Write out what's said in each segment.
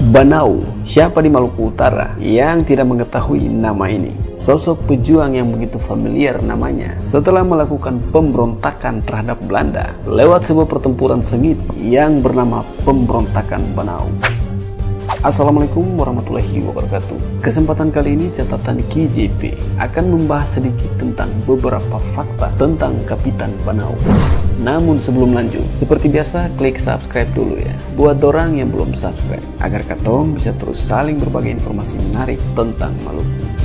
Banau, siapa di Maluku Utara yang tidak mengetahui nama ini? Sosok pejuang yang begitu familiar namanya setelah melakukan pemberontakan terhadap Belanda lewat sebuah pertempuran sengit yang bernama Pemberontakan Banau. Assalamualaikum warahmatullahi wabarakatuh. Kesempatan kali ini catatan KJP akan membahas sedikit tentang beberapa fakta tentang Kapitan Banau. Namun sebelum lanjut, seperti biasa klik subscribe dulu ya, buat orang yang belum subscribe, agar katong bisa terus saling berbagi informasi menarik tentang Maluku.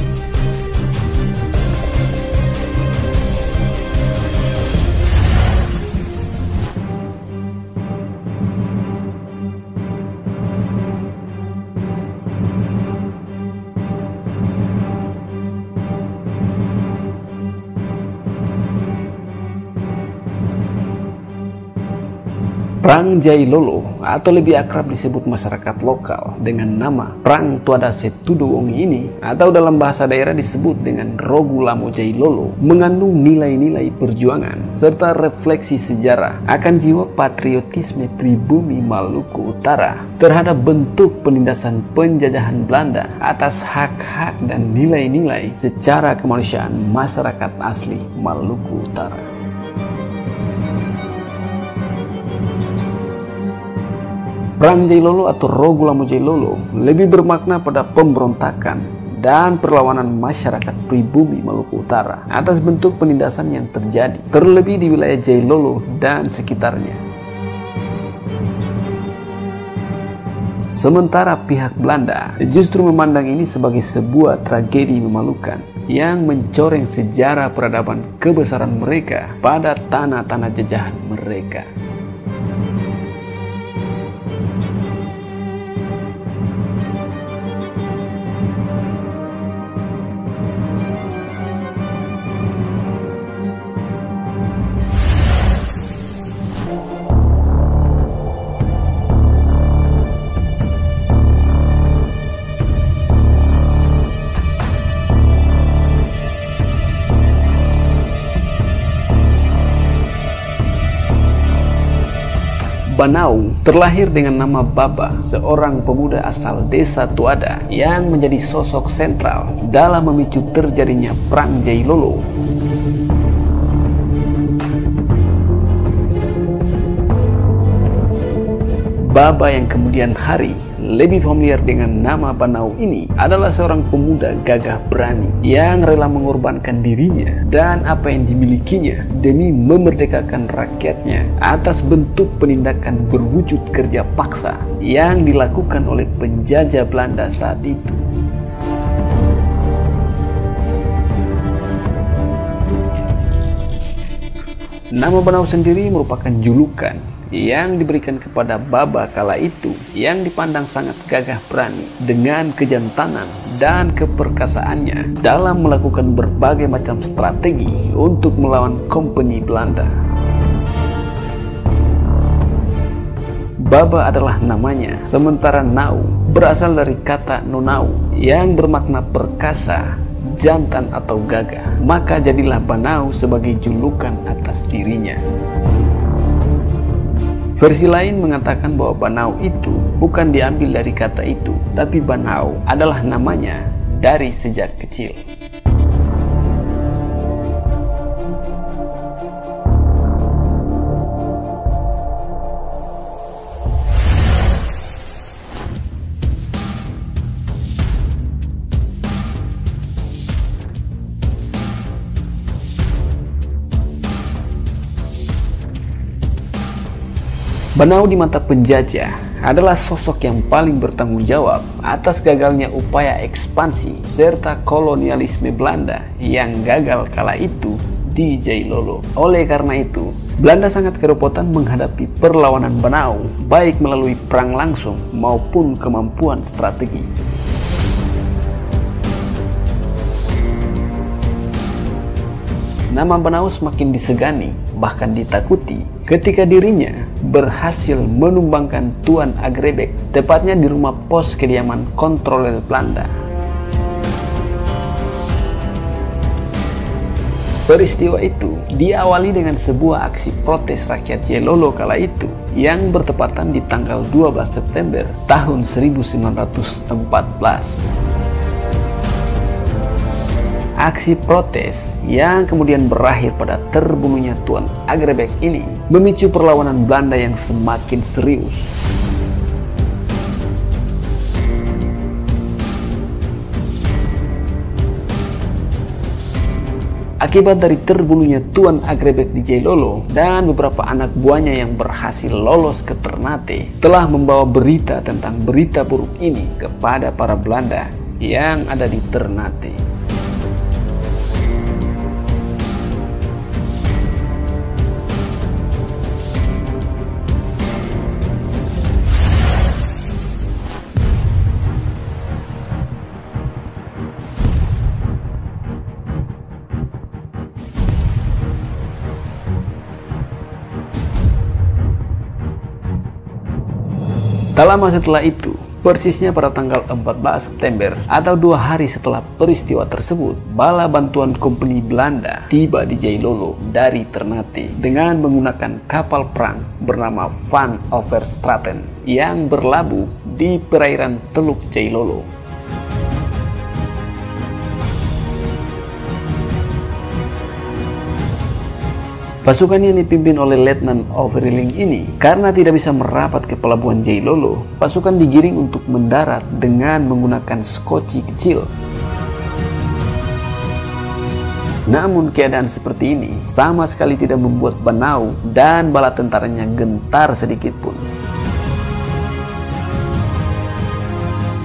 Prang Jailolo atau lebih akrab disebut masyarakat lokal dengan nama Prang Tuada Setudowongi ini atau dalam bahasa daerah disebut dengan Rogulamo Jailolo mengandung nilai-nilai perjuangan serta refleksi sejarah akan jiwa patriotisme pribumi Maluku Utara terhadap bentuk penindasan penjajahan Belanda atas hak-hak dan nilai-nilai secara kemanusiaan masyarakat asli Maluku Utara. Prang Jailolo atau Rogulamo Jailolo lebih bermakna pada pemberontakan dan perlawanan masyarakat pribumi Maluku Utara atas bentuk penindasan yang terjadi, terlebih di wilayah Jailolo dan sekitarnya. Sementara pihak Belanda justru memandang ini sebagai sebuah tragedi memalukan yang mencoreng sejarah peradaban kebesaran mereka pada tanah-tanah jajahan mereka. Banau terlahir dengan nama Baba, seorang pemuda asal desa Tuada yang menjadi sosok sentral dalam memicu terjadinya Prang Jailolo. Baba yang kemudian hari lebih familiar dengan nama Banau ini adalah seorang pemuda gagah berani yang rela mengorbankan dirinya dan apa yang dimilikinya demi memerdekakan rakyatnya atas bentuk penindakan berwujud kerja paksa yang dilakukan oleh penjajah Belanda saat itu. Nama Banau sendiri merupakan julukan yang diberikan kepada Baba kala itu yang dipandang sangat gagah berani dengan kejantanan dan keperkasaannya dalam melakukan berbagai macam strategi untuk melawan kompeni Belanda. Baba adalah namanya, sementara Nau berasal dari kata Nonau yang bermakna perkasa, jantan atau gagah. Maka jadilah Banau sebagai julukan atas dirinya. Versi lain mengatakan bahwa Banau itu bukan diambil dari kata itu, tapi Banau adalah namanya dari sejak kecil. Banau di mata penjajah adalah sosok yang paling bertanggung jawab atas gagalnya upaya ekspansi serta kolonialisme Belanda yang gagal kala itu di Jailolo. Oleh karena itu, Belanda sangat kerepotan menghadapi perlawanan Banau, baik melalui perang langsung maupun kemampuan strategi. Nama Banau semakin disegani, bahkan ditakuti, ketika dirinya berhasil menumbangkan Tuan Agrebek, tepatnya di rumah pos kediaman kontroler Belanda. Peristiwa itu diawali dengan sebuah aksi protes rakyat Jailolo kala itu yang bertepatan di tanggal 12 September tahun 1914. Aksi protes yang kemudian berakhir pada terbunuhnya Tuan Agrebek ini memicu perlawanan Belanda yang semakin serius. Akibat dari terbunuhnya Tuan Agrebek di Jailolo dan beberapa anak buahnya yang berhasil lolos ke Ternate telah membawa berita tentang berita buruk ini kepada para Belanda yang ada di Ternate. Tak lama setelah itu, persisnya pada tanggal 14 September atau 2 hari setelah peristiwa tersebut, bala bantuan kompeni Belanda tiba di Jailolo dari Ternate dengan menggunakan kapal perang bernama Van Overstraten yang berlabuh di perairan Teluk Jailolo. Pasukan yang dipimpin oleh Letnan Overilling ini, karena tidak bisa merapat ke pelabuhan Jailolo, pasukan digiring untuk mendarat dengan menggunakan skoci kecil. Namun keadaan seperti ini sama sekali tidak membuat Banau dan bala tentaranya gentar sedikit pun.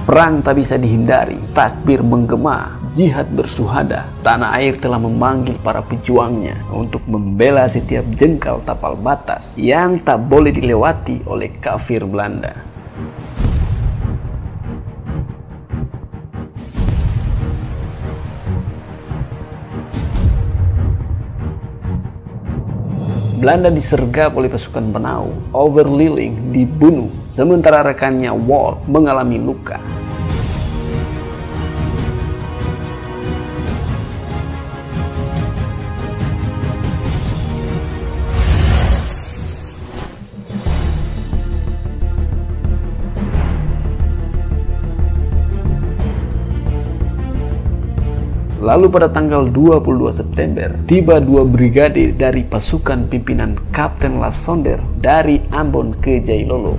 Perang tak bisa dihindari, takbir menggema, jihad bersuhada, tanah air telah memanggil para pejuangnya untuk membela setiap jengkal tapal batas yang tak boleh dilewati oleh kafir Belanda. Belanda disergap oleh pasukan Banau. Overilling dibunuh, sementara rekannya Wall mengalami luka. Lalu pada tanggal 22 September, tiba 2 brigade dari pasukan pimpinan Kapten Lasonder dari Ambon ke Jailolo.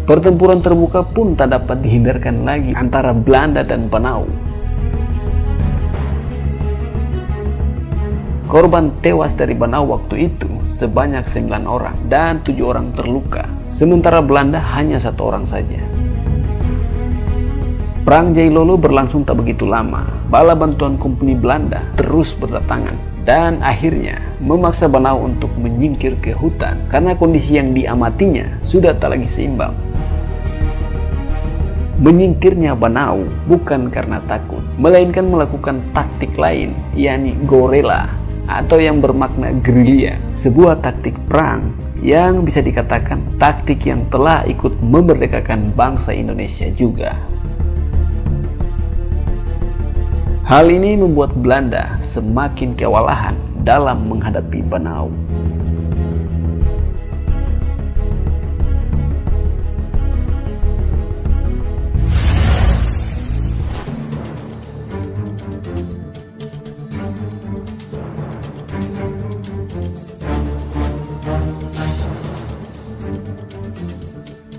Pertempuran terbuka pun tak dapat dihindarkan lagi antara Belanda dan Banau. Korban tewas dari Banau waktu itu sebanyak 9 orang dan 7 orang terluka, sementara Belanda hanya 1 orang saja. Perang Jailolo berlangsung tak begitu lama. Bala bantuan kompeni Belanda terus berdatangan dan akhirnya memaksa Banau untuk menyingkir ke hutan karena kondisi yang diamatinya sudah tak lagi seimbang. Menyingkirnya Banau bukan karena takut, melainkan melakukan taktik lain, yakni gorela atau yang bermakna gerilya, sebuah taktik perang yang bisa dikatakan taktik yang telah ikut memerdekakan bangsa Indonesia juga. Hal ini membuat Belanda semakin kewalahan dalam menghadapi Banau.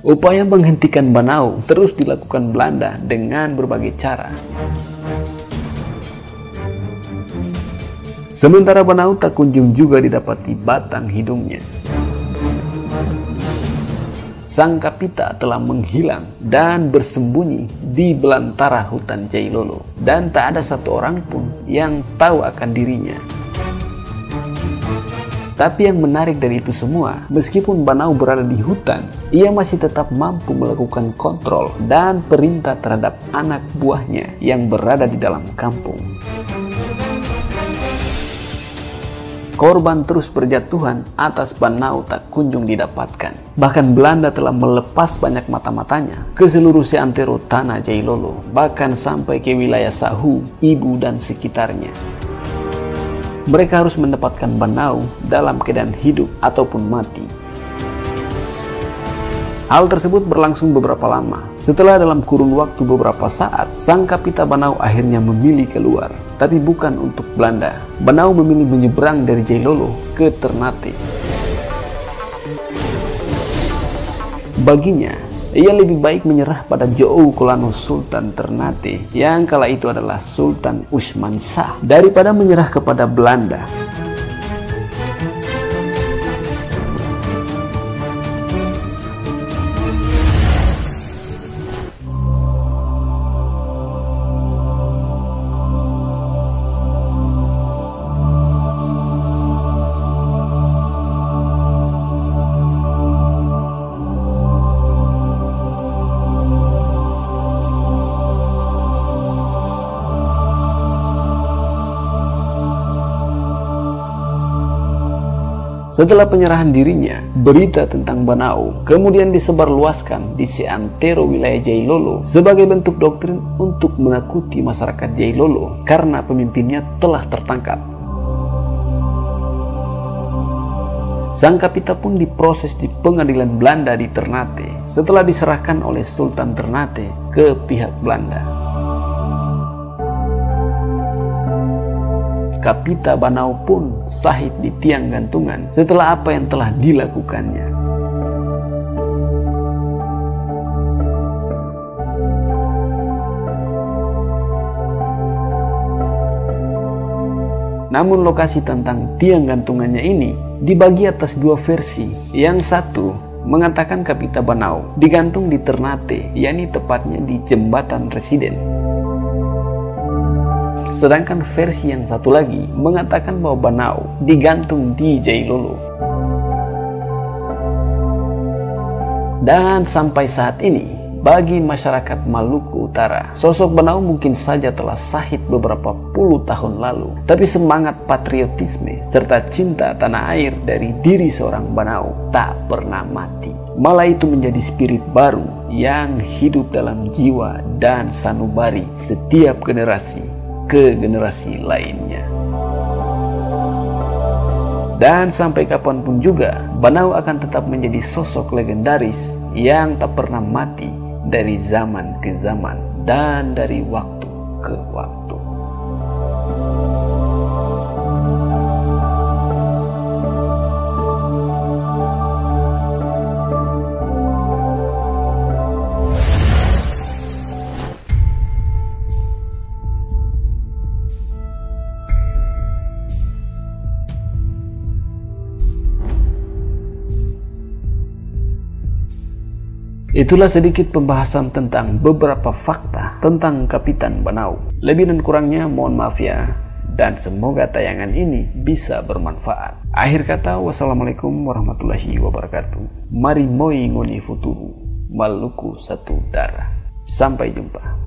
Upaya menghentikan Banau terus dilakukan Belanda dengan berbagai cara. Sementara Banau tak kunjung juga didapati batang hidungnya. Sang kapita telah menghilang dan bersembunyi di belantara hutan Jailolo, dan tak ada 1 orang pun yang tahu akan dirinya. Tapi yang menarik dari itu semua, meskipun Banau berada di hutan, ia masih tetap mampu melakukan kontrol dan perintah terhadap anak buahnya yang berada di dalam kampung. Korban terus berjatuhan atas Banau tak kunjung didapatkan. Bahkan Belanda telah melepas banyak mata-matanya ke seluruh seantero tanah Jailolo, bahkan sampai ke wilayah Sahu, Ibu dan sekitarnya. Mereka harus mendapatkan Banau dalam keadaan hidup ataupun mati. Hal tersebut berlangsung beberapa lama. Setelah dalam kurun waktu beberapa saat, sang Kapita Banau akhirnya memilih keluar. Tapi bukan untuk Belanda. Banau memilih menyeberang dari Jailolo ke Ternate. Baginya, ia lebih baik menyerah pada Jou Kolano Sultan Ternate yang kala itu adalah Sultan Usman Shah daripada menyerah kepada Belanda. Setelah penyerahan dirinya, berita tentang Banau kemudian disebarluaskan di seantero wilayah Jailolo sebagai bentuk doktrin untuk menakuti masyarakat Jailolo karena pemimpinnya telah tertangkap. Sang Kapita pun diproses di pengadilan Belanda di Ternate setelah diserahkan oleh Sultan Ternate ke pihak Belanda. Kapita Banau pun sahid di tiang gantungan setelah apa yang telah dilakukannya. Namun lokasi tentang tiang gantungannya ini dibagi atas dua versi. Yang satu mengatakan Kapita Banau digantung di Ternate, yakni tepatnya di Jembatan Residen. Sedangkan versi yang satu lagi mengatakan bahwa Banau digantung di Jailolo. Dan sampai saat ini, bagi masyarakat Maluku Utara, sosok Banau mungkin saja telah sahid beberapa puluh tahun lalu. Tapi semangat patriotisme serta cinta tanah air dari diri seorang Banau tak pernah mati. Malah itu menjadi spirit baru yang hidup dalam jiwa dan sanubari setiap generasi ke generasi lainnya. Dan sampai kapanpun juga, Banau akan tetap menjadi sosok legendaris yang tak pernah mati dari zaman ke zaman dan dari waktu ke waktu. Itulah sedikit pembahasan tentang beberapa fakta tentang Kapitan Banau. Lebih dan kurangnya mohon maaf ya, dan semoga tayangan ini bisa bermanfaat. Akhir kata, wassalamualaikum warahmatullahi wabarakatuh. Mari moi ngoni futuru, Maluku satu darah. Sampai jumpa.